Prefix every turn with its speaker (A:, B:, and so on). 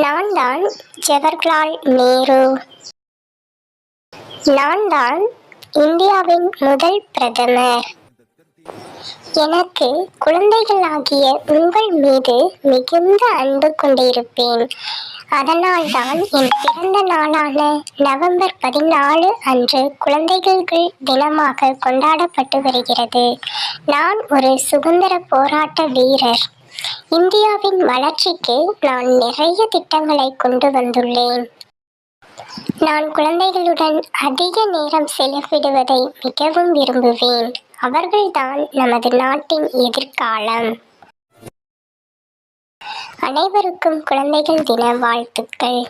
A: நான் தான் ஜவஹர்லால் நேரு. நான் தான் இந்தியாவின் முதல் பிரதமர். எனக்கு குழந்தைகளாகிய உங்கள் மீது மிகுந்த அன்பு கொண்டிருப்பேன். அதனால்தான் என் பிறந்த நாளான நவம்பர் 14 அன்று குழந்தைகள் தினமாக கொண்டாடப்பட்டு வருகிறது. நான் ஒரு சுதந்திர போராட்ட வீரர். இந்தியாவின் வளர்ச்சிக்கு நான் நிறைய திட்டங்களை கொண்டு வந்துள்ளேன். நான் குழந்தைகளுடன் அதிக நேரம் செலவிடுவதை மிகவும் விரும்புவேன். அவர்கள்தான் நமது நாட்டின் எதிர்காலம். அனைவருக்கும் குழந்தைகள் தின வாழ்த்துக்கள்.